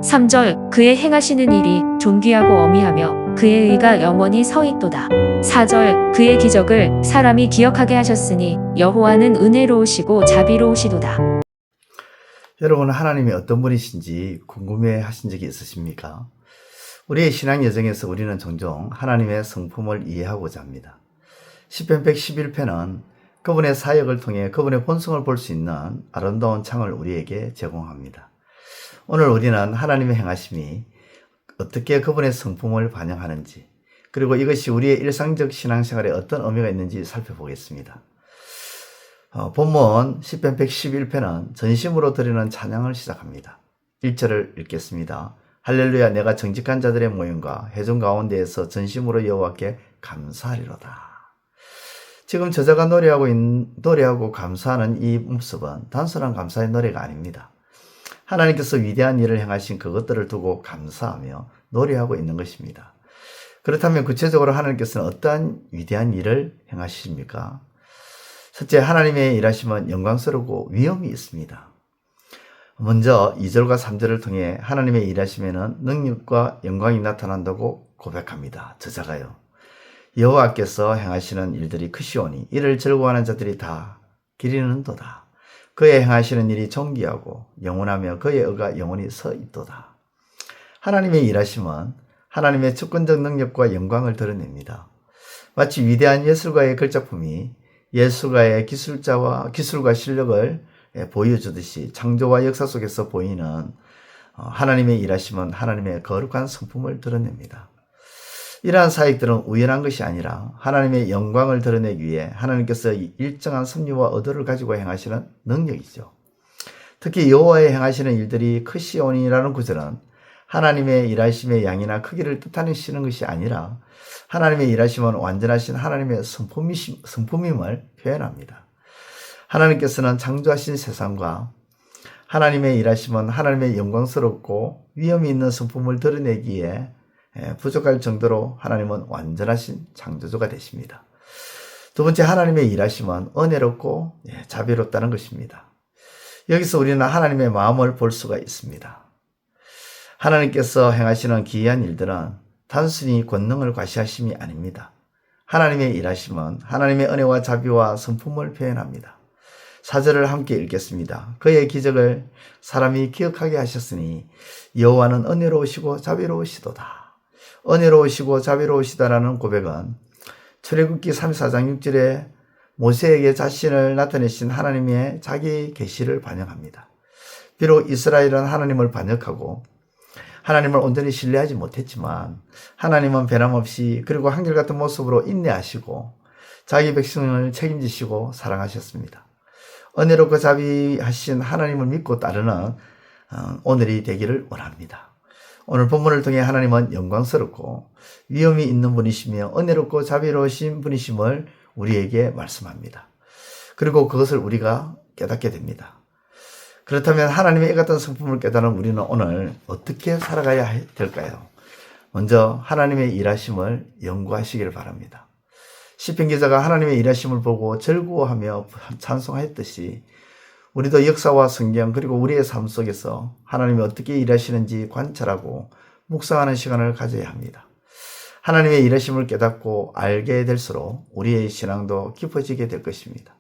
3절 그의 행하시는 일이 존귀하고 어미하며 그의 의가 영원히 서 있도다. 4절 그의 기적을 사람이 기억하게 하셨으니 여호와는 은혜로우시고 자비로우시도다. 여러분, 하나님이 어떤 분이신지 궁금해 하신 적이 있으십니까? 우리의 신앙 여정에서 우리는 종종 하나님의 성품을 이해하고자 합니다. 시편 111편은 그분의 사역을 통해 그분의 본성을 볼 수 있는 아름다운 창을 우리에게 제공합니다. 오늘 우리는 하나님의 행하심이 어떻게 그분의 성품을 반영하는지, 그리고 이것이 우리의 일상적 신앙생활에 어떤 의미가 있는지 살펴보겠습니다. 본문 시편 111편은 전심으로 드리는 찬양을 시작합니다. 1절을 읽겠습니다. 할렐루야, 내가 정직한 자들의 모임과 회중 가운데에서 전심으로 여호와께 감사하리로다. 지금 저자가 노래하고 감사하는 이 모습은 단순한 감사의 노래가 아닙니다. 하나님께서 위대한 일을 행하신 그것들을 두고 감사하며 노래하고 있는 것입니다. 그렇다면 구체적으로 하나님께서는 어떠한 위대한 일을 행하십니까? 첫째, 하나님의 일하심은 영광스럽고 위엄이 있습니다. 먼저 2절과 3절을 통해 하나님의 일하심에는 능력과 영광이 나타난다고 고백합니다. 저자가요. 여호와께서 행하시는 일들이 크시오니 이를 즐거워하는 자들이 다 기리는도다. 그의 행하시는 일이 존귀하고 영원하며 그의 의가 영원히 서 있도다. 하나님의 일하심은 하나님의 주권적 능력과 영광을 드러냅니다. 마치 위대한 예술가의 걸작품이 예술가의 기술과 실력을 보여주듯이 창조와 역사 속에서 보이는 하나님의 일하심은 하나님의 거룩한 성품을 드러냅니다. 이러한 사역들은 우연한 것이 아니라 하나님의 영광을 드러내기 위해 하나님께서 일정한 섭리와 의도를 가지고 행하시는 능력이죠. 특히 여호와의 행하시는 일들이 크시오니라는 구절은 하나님의 일하심의 양이나 크기를 뜻하시는 것이 아니라 하나님의 일하심은 완전하신 하나님의 성품임을 표현합니다. 하나님께서는 창조하신 세상과 하나님의 일하심은 하나님의 영광스럽고 위엄이 있는 성품을 드러내기에 부족할 정도로 하나님은 완전하신 창조주가 되십니다. 두 번째, 하나님의 일하심은 은혜롭고 자비롭다는 것입니다. 여기서 우리는 하나님의 마음을 볼 수가 있습니다. 하나님께서 행하시는 기이한 일들은 단순히 권능을 과시하심이 아닙니다. 하나님의 일하심은 하나님의 은혜와 자비와 성품을 표현합니다. 4절을 함께 읽겠습니다. 그의 기적을 사람이 기억하게 하셨으니 여호와는 은혜로우시고 자비로우시도다. 은혜로우시고 자비로우시다라는 고백은 출애굽기 34장 6절에 모세에게 자신을 나타내신 하나님의 자기 계시를 반영합니다. 비록 이스라엘은 하나님을 반역하고 하나님을 온전히 신뢰하지 못했지만 하나님은 변함없이 그리고 한결같은 모습으로 인내하시고 자기 백성을 책임지시고 사랑하셨습니다. 은혜롭고 자비하신 하나님을 믿고 따르는 오늘이 되기를 원합니다. 오늘 본문을 통해 하나님은 영광스럽고 위엄이 있는 분이시며 은혜롭고 자비로우신 분이심을 우리에게 말씀합니다. 그리고 그것을 우리가 깨닫게 됩니다. 그렇다면 하나님의 이 같은 성품을 깨달은 우리는 오늘 어떻게 살아가야 될까요? 먼저 하나님의 일하심을 연구하시기를 바랍니다. 시편 기자가 하나님의 일하심을 보고 즐거워하며 찬송하였듯이 우리도 역사와 성경 그리고 우리의 삶 속에서 하나님이 어떻게 일하시는지 관찰하고 묵상하는 시간을 가져야 합니다. 하나님의 일하심을 깨닫고 알게 될수록 우리의 신앙도 깊어지게 될 것입니다.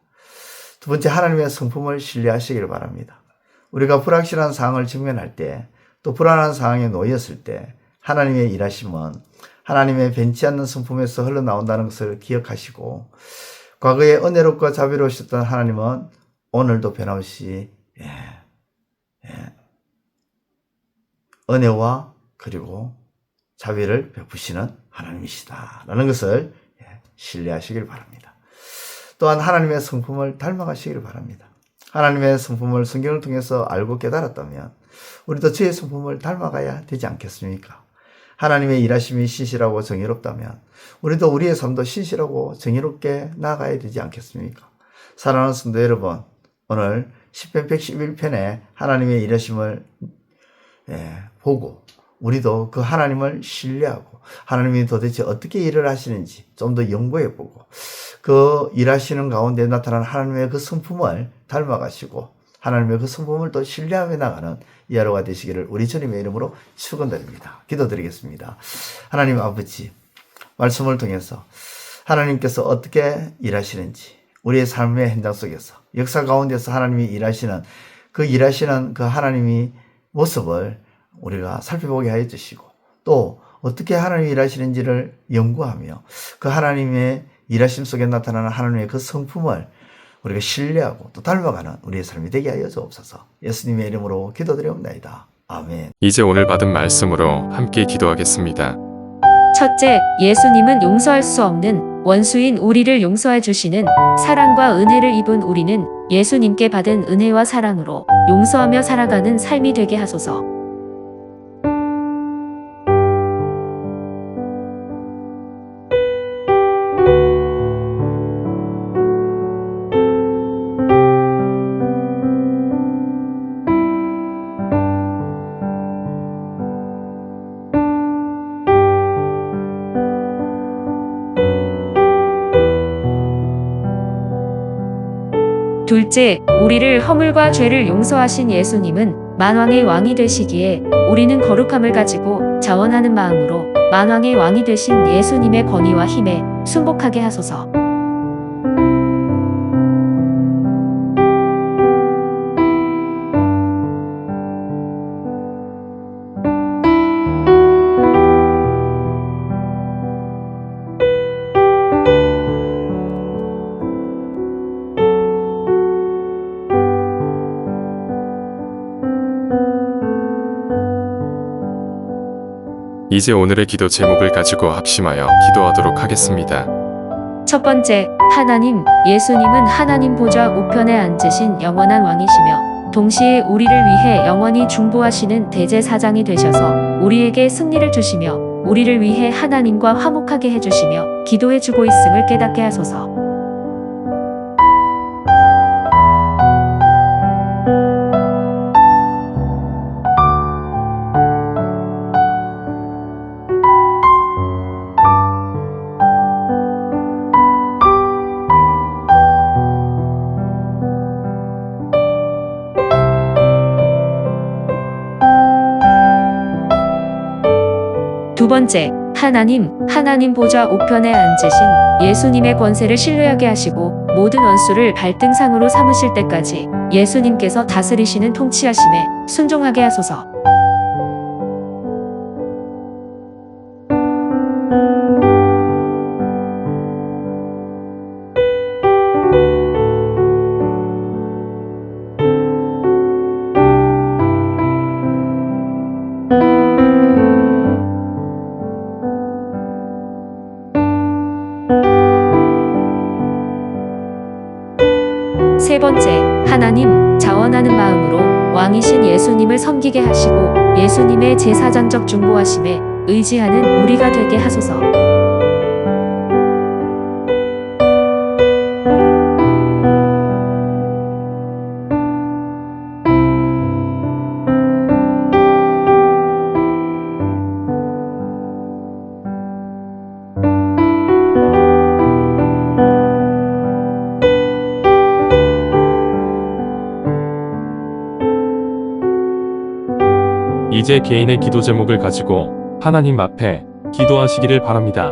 두 번째, 하나님의 성품을 신뢰하시기를 바랍니다. 우리가 불확실한 상황을 직면할 때, 또 불안한 상황에 놓였을 때 하나님의 일하심은 하나님의 변치 않는 성품에서 흘러나온다는 것을 기억하시고 과거에 은혜롭고 자비로우셨던 하나님은 오늘도 변함없이 은혜와 그리고 자비를 베푸시는 하나님이시다라는 것을 신뢰하시길 바랍니다. 또한 하나님의 성품을 닮아가시길 바랍니다. 하나님의 성품을 성경을 통해서 알고 깨달았다면 우리도 주의 성품을 닮아가야 되지 않겠습니까? 하나님의 일하심이 신실하고 정의롭다면 우리도 우리의 삶도 신실하고 정의롭게 나아가야 되지 않겠습니까? 사랑하는 성도 여러분, 오늘 시편 111편에 하나님의 일하심을 보고 우리도 그 하나님을 신뢰하고 하나님이 도대체 어떻게 일을 하시는지 좀 더 연구해보고 그 일하시는 가운데 나타난 하나님의 그 성품을 닮아가시고 하나님의 그 성품을 또 신뢰하며 나가는 이 하루가 되시기를 우리 주님의 이름으로 축원드립니다. 기도드리겠습니다. 하나님 아버지, 말씀을 통해서 하나님께서 어떻게 일하시는지 우리의 삶의 현장 속에서 역사 가운데서 하나님이 일하시는 그 하나님의 모습을 우리가 살펴보게 하여 주시고, 또 어떻게 하나님이 일하시는지를 연구하며 그 하나님의 일하심 속에 나타나는 하나님의 그 성품을 우리가 신뢰하고 또 닮아가는 우리의 삶이 되게 하여 주옵소서. 예수님의 이름으로 기도드리옵나이다. 아멘. 이제 오늘 받은 말씀으로 함께 기도하겠습니다. 첫째, 예수님은 용서할 수 없는 원수인 우리를 용서해 주시는 사랑과 은혜를 입은 우리는 예수님께 받은 은혜와 사랑으로 용서하며 살아가는 삶이 되게 하소서. 둘째, 우리를 허물과 죄를 용서하신 예수님은 만왕의 왕이 되시기에 우리는 거룩함을 가지고 자원하는 마음으로 만왕의 왕이 되신 예수님의 권위와 힘에 순복하게 하소서. 이제 오늘의 기도 제목을 가지고 합심하여 기도하도록 하겠습니다. 첫 번째, 하나님, 예수님은 하나님 보좌 우편에 앉으신 영원한 왕이시며 동시에 우리를 위해 영원히 중보하시는 대제사장이 되셔서 우리에게 승리를 주시며 우리를 위해 하나님과 화목하게 해주시며 기도해주고 있음을 깨닫게 하소서. 두 번째, 하나님 보좌 우편에 앉으신 예수님의 권세를 신뢰하게 하시고 모든 원수를 발등상으로 삼으실 때까지 예수님께서 다스리시는 통치하심에 순종하게 하소서. 세 번째, 하나님, 자원하는 마음으로 왕이신 예수님을 섬기게 하시고 예수님의 제사장적 중보하심에 의지하는 우리가 되게 하소서. 이제 개인의 기도 제목을 가지고 하나님 앞에 기도하시기를 바랍니다.